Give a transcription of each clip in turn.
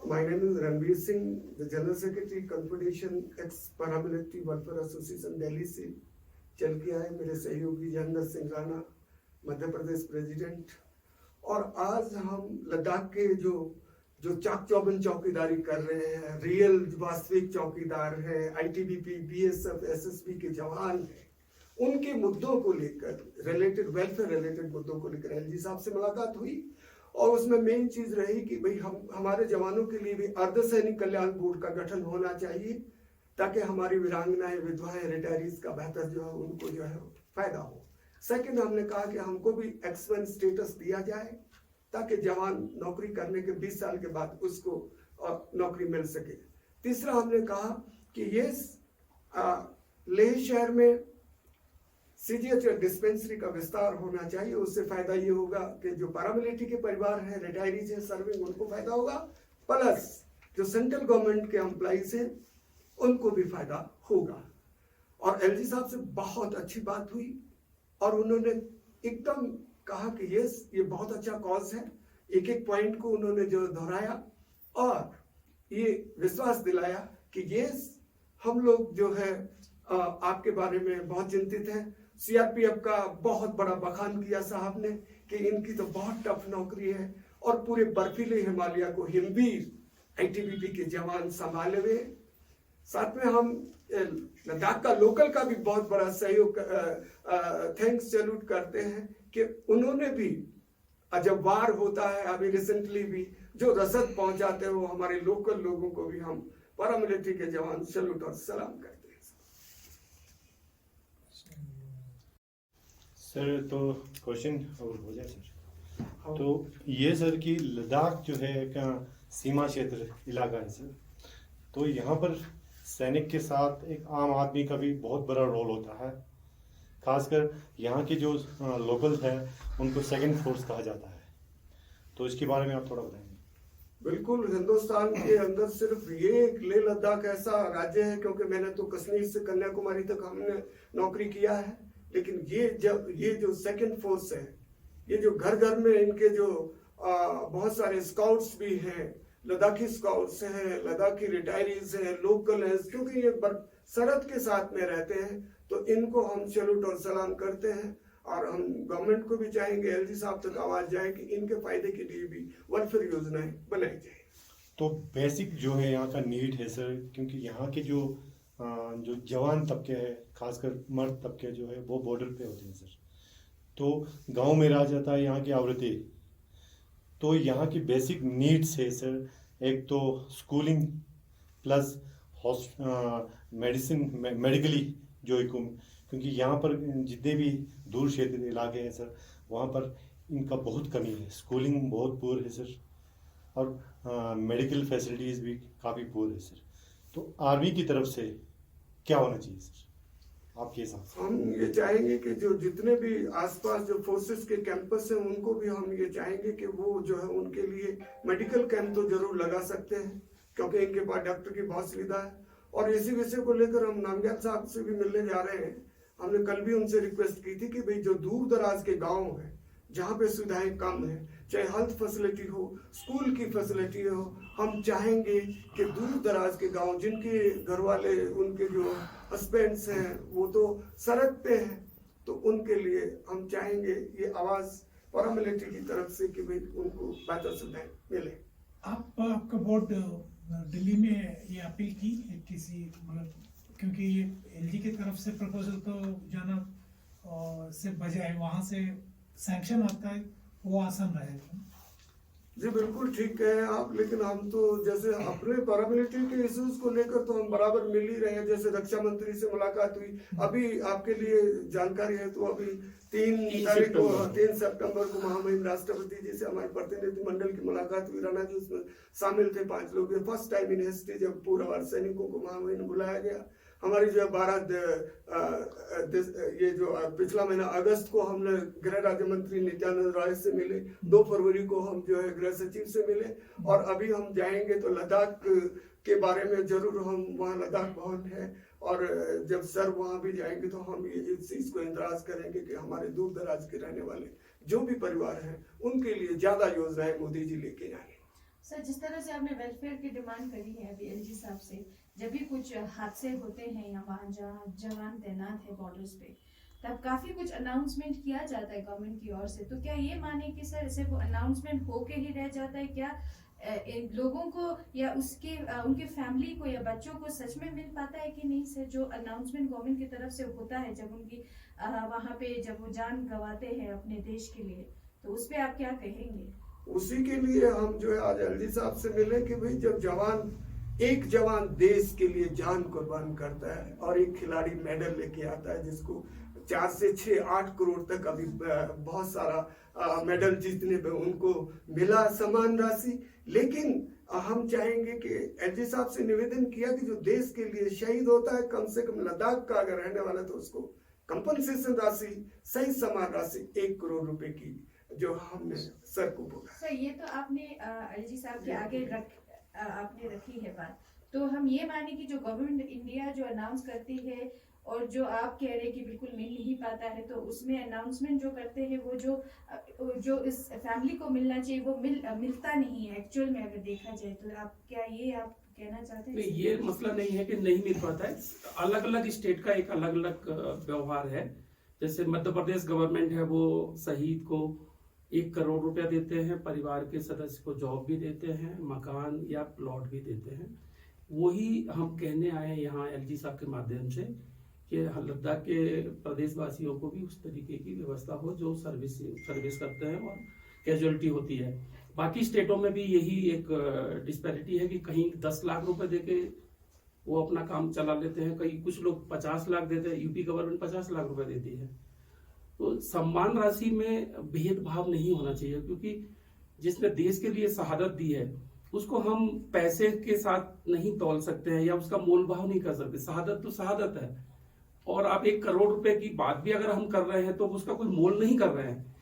My name is Ranveer Singh, the General Secretary Confederation ex Paramilitary Welfare Association Delhi से चल के आए। मेरे सहयोगी जहंगर सिंह राणा मध्य प्रदेश प्रेसिडेंट। और आज हम लद्दाख के जो चाक चौबंद चौकीदारी कर रहे हैं, रियल वास्तविक चौकीदार हैं, ITBP, BSF, SSB के जवान हैं, उनके मुद्दों को लेकर रिलेटेड वेलफेयर रिलेटेड मुद्दों को लेकर LG साहब से मुलाकात हुई। और उसमें मेन चीज रही कि भाई हम हमारे जवानों के लिए भी अर्धसैनिक कल्याण बोर्ड का गठन होना चाहिए ताकि हमारी वीरांगनाएं, विधवाएं, रिटायरीज का बेहतर जो है उनको जो है फायदा हो। सेकंड, हमने कहा कि हमको भी एक्समैन स्टेटस दिया जाए ताकि जवान नौकरी करने के 20 साल के बाद उसको नौकरी मिल सके। तीसरा, हमने कहा कि ये लेह शहर में CGH डिस्पेंसरी का विस्तार होना चाहिए। उससे फायदा ये होगा कि जो पैरामिलिट्री के परिवार हैं, रिटायरीज हैं, सर्विंग, उनको फायदा होगा, प्लस जो सेंट्रल गवर्नमेंट के एम्प्लॉइज हैं उनको भी फायदा होगा। और LG साहब से बहुत अच्छी बात हुई और उन्होंने एकदम कहा कि ये बहुत अच्छा कॉज है। एक एक पॉइंट को उन्होंने जो दोहराया और ये विश्वास दिलाया कि ये हम लोग जो है आपके बारे में बहुत चिंतित हैं। CRPF का बहुत बड़ा बखान किया साहब ने कि इनकी तो बहुत टफ नौकरी है और पूरे बर्फीले हिमालय को हिमवीर ITBP के जवान संभाले हुए। साथ में हम लद्दाख का लोकल का भी बहुत बड़ा सहयोग थैंक्स सैल्यूट करते हैं कि उन्होंने भी जब वार होता है, अभी रिसेंटली भी जो रसद पहुंचाते हैं, वो हमारे लोकल लोगों को भी हम पैरामिलिट्री के जवान सैल्यूट और सलाम करते हैं। सर, तो क्वेश्चन और हो जाए सर। तो ये सर कि लद्दाख जो है एक सीमा क्षेत्र इलाका है सर, तो यहाँ पर सैनिक के साथ एक आम आदमी का भी बहुत बड़ा रोल होता है। खासकर यहाँ के जो लोकल्स हैं उनको सेकंड फोर्स कहा जाता है, तो इसके बारे में आप थोड़ा बताएंगे। बिल्कुल, हिंदुस्तान के अंदर सिर्फ ये लेह लद्दाख ऐसा राज्य है, क्योंकि मैंने तो कश्मीर से कन्याकुमारी तक हमने नौकरी किया है, लेकिन ये जो सेकंड फोर्स है, ये जो घर घर में इनके जो बहुत सारे स्काउट्स भी हैं, लद्दाखी स्काउट्स हैं, लद्दाखी रिटायरीज हैं, लोकल हैं, क्योंकि ये सरहद के साथ में रहते हैं, तो इनको हम सैल्यूट और सलाम करते हैं। और हम गवर्नमेंट को भी चाहेंगे, LG साहब तक आवाज जाए कि इनके फायदे के लिए भी वेलफेयर योजनाएं बनाई जाए। तो बेसिक जो है यहाँ का नीड है सर, क्योंकि यहाँ के जो जवान तबके है, खासकर मर्द तबके जो है वो बॉर्डर पे होते हैं सर, तो गांव में रह जाता है यहाँ की औरतें, तो यहाँ की बेसिक नीड्स है सर, एक तो स्कूलिंग प्लस मेडिकली जो क्योंकि यहाँ पर जितने भी दूर क्षेत्र इलाके हैं सर, वहाँ पर इनका बहुत कमी है, स्कूलिंग बहुत पुअर है सर, और मेडिकल फैसिलिटीज़ भी काफ़ी पुअर है सर। तो आर्मी की तरफ से क्या होना चाहिए सर आपके हिसाब से? हम ये चाहेंगे कि जो जितने भी आसपास जो फोर्सेस के कैंपस हैं, उनको भी हम ये चाहेंगे कि वो जो है उनके लिए मेडिकल कैंप तो जरूर लगा सकते हैं, क्योंकि इनके पास डॉक्टर की बहुत सुविधा है। और इसी विषय को लेकर हम नामग्याल साहब से भी मिलने जा रहे हैं। हमने कल भी उनसे रिक्वेस्ट की थी कि भाई जो दूर दराज के गाँव हैं, जहाँ पे सुविधाएं कम है, चाहे हेल्थ फैसिलिटी हो, स्कूल की फैसिलिटी हो, हम चाहेंगे कि दूर दराज के गांव जिनके घर वाले, उनके जो हस्बैंड्स हैं वो तो सरहद पे हैं, तो उनके लिए हम चाहेंगे ये आवाज पैरामिलिट्री की तरफ से कि भाई उनको बेहतर सुविधाएं मिले। आपका बोर्ड दिल्ली में ये अपील की किसी, मतलब क्योंकि ये LG की तरफ से प्रपोजल तो जाना से बजाय वहाँ से सैंक्शन आता है, वो आसान रहेगा। जी बिल्कुल ठीक है आप, लेकिन हम तो जैसे अपने पैरामिलिट्री के इश्यूज को लेकर तो हम बराबर मिल ही रहे हैं। जैसे रक्षा मंत्री से मुलाकात हुई, अभी आपके लिए जानकारी है तो अभी 3 सितंबर को महामहिम राष्ट्रपति जी से हमारे प्रतिनिधि मंडल की मुलाकात हुई। राणा जी उसमें शामिल थे, 5 लोग। फर्स्ट टाइम इन हिस्ट्री जब पूरा सैनिकों को महामहिम बुलाया गया। हमारी जो ये जो पिछला महीना अगस्त को हमने गृह राज्य मंत्री नित्यानंद राय से मिले, 2 फरवरी को हम जो है गृह सचिव से मिले, और अभी हम जाएंगे तो लद्दाख के बारे में जरूर हम, वहाँ लद्दाख भवन है, और जब सर वहाँ भी जाएंगे तो हम ये इस चीज को इंतराज करेंगे कि हमारे दूर दराज के रहने वाले जो भी परिवार हैं उनके लिए ज्यादा योजनाएं मोदी जी लेके आए। सर, जिस तरह से आपने वेलफेयर की डिमांड करी है अभी एलजी साहब से, जब भी कुछ हादसे होते हैं या वहाँ जहाँ जवान तैनात है बॉर्डर्स पे, तब काफी कुछ अनाउंसमेंट किया जाता है गवर्नमेंट की ओर से, तो क्या ये माने कि सर सिर्फ अनाउंसमेंट होके ही रह जाता है क्या? इन लोगों को या उसके उनके फैमिली को या बच्चों को सच में मिल पाता है कि नहीं सर, जो अनाउंसमेंट गवर्नमेंट की तरफ से होता है जब उनकी वहाँ पे जब वो जान गंवाते हैं अपने देश के लिए, तो उस पे आप क्या कहेंगे? उसी के लिए हम जो है आज एलजी साहब से मिले कि भाई जब एक जवान देश के लिए जान कुर्बान करता है और एक खिलाड़ी मेडल लेके आता है जिसको 4 से 6-8 करोड़ तक अभी बहुत सारा मेडल जीतने पे उनको मिला समान राशि, लेकिन हम चाहेंगे कि एलजी साहब से निवेदन किया कि जो देश के लिए शहीद होता है कम से कम लद्दाख का अगर रहने वाला तो उसको कंपनसेशन राशि सही समान राशि 1 करोड़ रुपए की जो हमने सर को बोला। सर, ये तो आपने एलजी साहब के आगे आपने रखी है बात, तो हम ये माने कि जो गवर्नमेंट इंडिया जो अनाउंस करती है और जो आप कह रहे हैं कि बिल्कुल मिल नहीं पाता है, तो उसमें अनाउंसमेंट जो करते हैं वो जो इस फैमिली को मिलना चाहिए वो मिलता नहीं है एक्चुअल में अगर देखा जाए, तो आप कहना चाहते हैं? नहीं, ये मसला नहीं है कि नहीं मिल पाता है, अलग अलग स्टेट का एक अलग अलग व्यवहार है। जैसे मध्य प्रदेश गवर्नमेंट है वो शहीद को 1 करोड़ रुपया देते हैं, परिवार के सदस्य को जॉब भी देते हैं, मकान या प्लॉट भी देते हैं। वही हम कहने आए हैं यहाँ एलजी साहब के माध्यम से कि लद्दाख के प्रदेशवासियों को भी उस तरीके की व्यवस्था हो जो सर्विस करते हैं और कैजुअलिटी होती है। बाकी स्टेटों में भी यही एक डिस्पैरिटी है कि कहीं 10 लाख रुपए देके वो अपना काम चला लेते हैं, कहीं कुछ लोग 50 लाख देते हैं, यूपी गवर्नमेंट 50 लाख रुपए देती है। तो सम्मान राशि में भेदभाव नहीं होना चाहिए, क्योंकि जिसने देश के लिए शहादत दी है उसको हम पैसे के साथ नहीं तौल सकते हैं या उसका मोल भाव नहीं कर सकते। शहादत तो शहादत है, और आप 1 करोड़ रुपए की बात भी अगर हम कर रहे हैं तो उसका कोई मोल नहीं कर रहे हैं।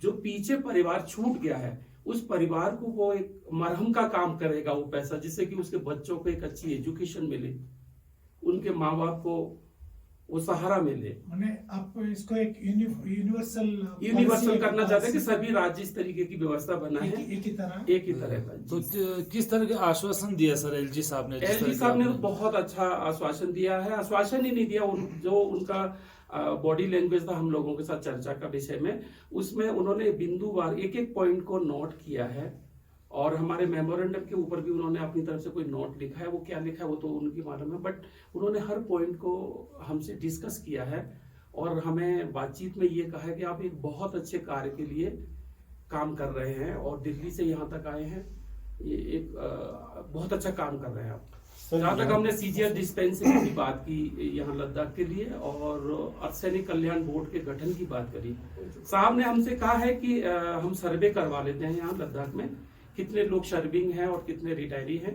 जो पीछे परिवार छूट गया है उस परिवार को वो एक मरहम का काम करेगा वो पैसा, जिससे कि उसके बच्चों को एक अच्छी एजुकेशन मिले, उनके माँ बाप को वो सहारा मिले। मैंने आप इसको एक यूनिवर्सल करना चाहते हैं कि सभी राज्य इस तरीके की व्यवस्था बनाए एक ही तरह का। तो किस तरह के आश्वासन दिया सर एलजी साहब ने? एलजी साहब ने बहुत अच्छा आश्वासन दिया है। आश्वासन ही नहीं दिया, जो उनका बॉडी लैंग्वेज था हम लोगों के साथ चर्चा का विषय में, उसमें उन्होंने बिंदुवार एक पॉइंट को नोट किया है, और हमारे मेमोरेंडम के ऊपर भी उन्होंने अपनी तरफ से कोई नोट लिखा है। वो क्या लिखा है वो तो उनकी मालूम है, बट उन्होंने हर पॉइंट को हमसे डिस्कस किया है और हमें बातचीत में ये कहा है कि आप एक बहुत अच्छे कार्य के लिए काम कर रहे हैं और दिल्ली से यहाँ तक आए हैं, ये एक बहुत अच्छा काम कर रहे हैं आप। जहाँ तक हमने सीजीएस डिस्पेंसरी की बात की यहाँ लद्दाख के लिए और अर्धसैनिक कल्याण बोर्ड के गठन की बात करी, साहब ने हमसे कहा है कि हम सर्वे करवा लेते हैं यहाँ लद्दाख में कितने लोग सर्विंग हैं और कितने रिटायरी हैं,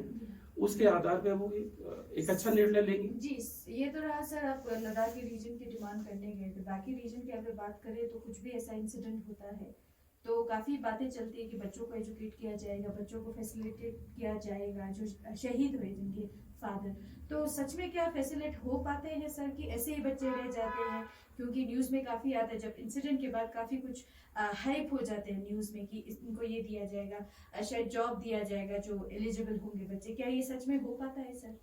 उसके आधार पे वो एक अच्छा निर्णय लेंगे। जी, ये तो रहा सर आप लद्दाख के रीजन की डिमांड करने गए थे। बाकी रीजन की अगर बात करें तो कुछ भी ऐसा इंसिडेंट होता है तो काफी बातें चलती है कि बच्चों को एजुकेट किया जाएगा, बच्चों को फैसिलिटेट किया जाएगा जो शहीद हुए जिनके फादर, तो सच में क्या फैसिलिटेट हो पाते हैं सर कि ऐसे ही बच्चे रह जाते हैं? क्योंकि न्यूज में काफी आता है जब इंसिडेंट के बाद काफी कुछ हाइप हो जाते हैं न्यूज में कि इनको ये दिया जाएगा, शायद जॉब दिया जाएगा जो एलिजिबल होंगे बच्चे, क्या ये सच में हो पाता है सर?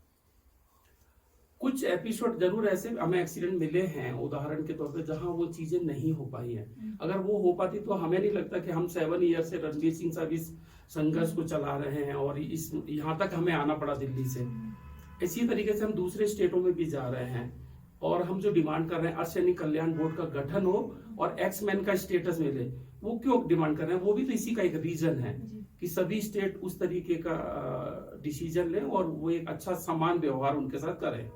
कुछ एपिसोड जरूर ऐसे हमें एक्सीडेंट मिले हैं उदाहरण के तौर पे जहां वो चीजें नहीं हो पाई है। अगर वो हो पाती तो हमें नहीं लगता कि हम 7 ईयर से रणवीर सिंह साहब इस संघर्ष को चला रहे हैं और इस यहाँ तक हमें आना पड़ा दिल्ली से। इसी तरीके से हम दूसरे स्टेटों में भी जा रहे हैं और हम जो डिमांड कर रहे हैं अर्धसैनिक कल्याण बोर्ड का गठन हो और एक्समैन का स्टेटस मिले, वो क्यों डिमांड कर रहे हैं? वो भी तो इसी का एक रीजन है कि सभी स्टेट उस तरीके का डिसीजन लें और वो एक अच्छा समान व्यवहार उनके साथ करें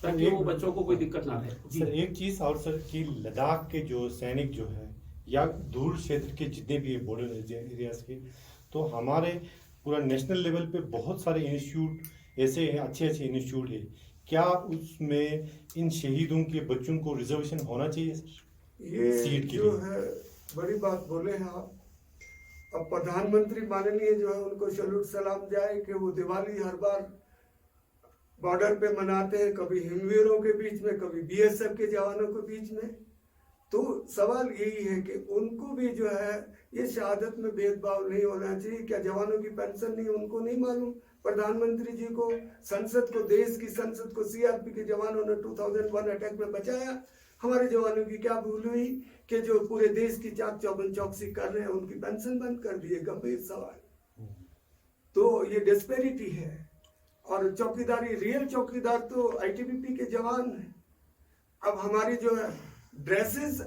ताकि वो बच्चों को कोई दिक्कत ना रहे। सर एक चीज और सर कि लद्दाख के जो सैनिक जो है या दूर क्षेत्र के जितने भी बॉर्डर एरियाज के, तो हमारे पूरा नेशनल लेवल पे बहुत सारे इंस्टीट्यूट ऐसे हैं, अच्छे इंस्टीट्यूट है, क्या उसमें इन शहीदों के बच्चों को रिजर्वेशन होना चाहिए सर? ये सीट के जो लिए है बड़ी बात बोले हैं आप। अब प्रधानमंत्री माननीय जो है उनको सैल्यूट सलाम जाए कि वो दिवाली हर बार बॉर्डर पे मनाते हैं, कभी हिमवीरों के बीच में, कभी बीएसएफ के जवानों के बीच में, तो सवाल यही है कि उनको भी जो है ये शहादत में भेदभाव नहीं होना चाहिए। क्या जवानों की पेंशन नहीं, उनको नहीं मालूम? प्रधानमंत्री जी को, संसद को, देश की संसद को सीआरपी के जवानों ने 2001 अटैक में बचाया। हमारे जवानों की क्या भूल हुई कि जो पूरे देश की चाक चौबंद चौकसी कर रहे हैं उनकी पेंशन बंद कर दी है? गंभीर सवाल। तो ये डिस्पेरिटी है। और चौकीदारी, रियल चौकीदार तो आईटीबीपी के जवान हैं। अब हमारी जो है ड्रेसेस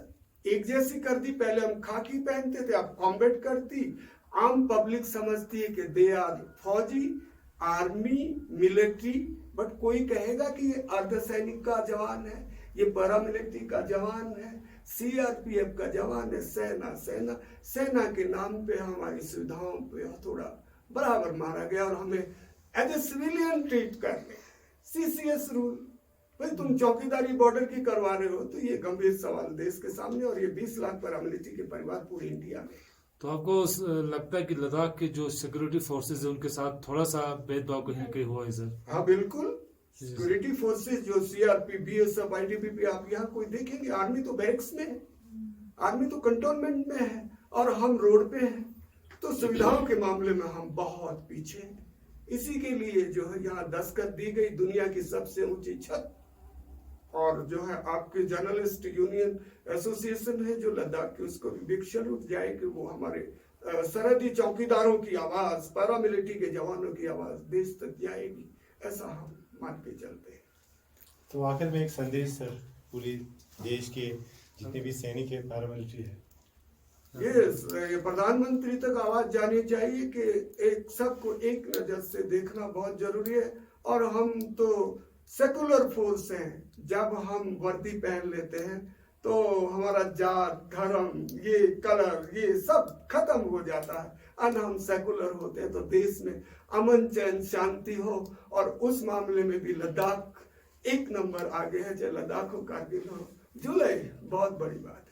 एक जैसी कर दी, पहले हम खाकी पहनते थे, अब कॉम्बैट करती। आम पब्लिक समझती है कि दे आर फौजी, आर्मी, मिलिट्री, बट कोई कहेगा कि ये अर्धसैनिक का जवान है, ये पैरामिलिट्री का जवान है, सीआरपीएफ का जवान है। सेना के नाम पे हमारी सुविधाओं पे थोड़ा बराबर मारा गया और हमें एज ए सिविलियन ट्रीट कर रहे। सीसीएस रूल, भाई तुम चौकीदारी बॉर्डर की करवा रहे हो, तो ये गंभीर सवाल देश के सामने। और ये 20 लाख पैरामिलिट्री के परिवार पूरे इंडिया में। तो आपको लगता है कि लद्दाख के जो सिक्योरिटी फोर्सेज है उनके साथ थोड़ा सा भेदभाव कहीं ना कहीं हुआ है सर? हाँ बिल्कुल। सिक्योरिटी फोर्सेस जो सीआरपी, बीएसएफ, आईटीबीपी, आप यहाँ कोई देखेंगे, आर्मी तो बैरक्स में है, आर्मी तो कंटोनमेंट में है और हम रोड पे हैं। तो सुविधाओं के मामले में हम बहुत पीछे हैं। इसी के लिए जो है यहाँ दस्तखत दी गई दुनिया की सबसे ऊंची छत। और जो है आपके जर्नलिस्ट यूनियन एसोसिएशन है जो लद्दाख की, उसको भी बिग सैल्यूट जाए कि वो हमारे सरहदी चौकीदारों की आवाज, पैरामिलिट्री के जवानों की आवाज देश तक जाएगी, ऐसा हम मान के चलते हैं। तो आखिर में एक संदेश सर, पूरी देश के जितने भी सैनिक है, पैरामिलिट्री है, ये प्रधानमंत्री तक आवाज जानी चाहिए कि एक सबको एक नजर से देखना बहुत जरूरी है। और हम तो सेकुलर फोर्स हैं। जब हम वर्दी पहन लेते हैं तो हमारा जात, धर्म, ये कलर, ये सब खत्म हो जाता है। और हम सेकुलर होते हैं तो देश में अमन, चैन, शांति हो। और उस मामले में भी लद्दाख एक नंबर आगे है, चाहे लद्दाख हो, कारगिल हो, जुलाई बहुत बड़ी बात।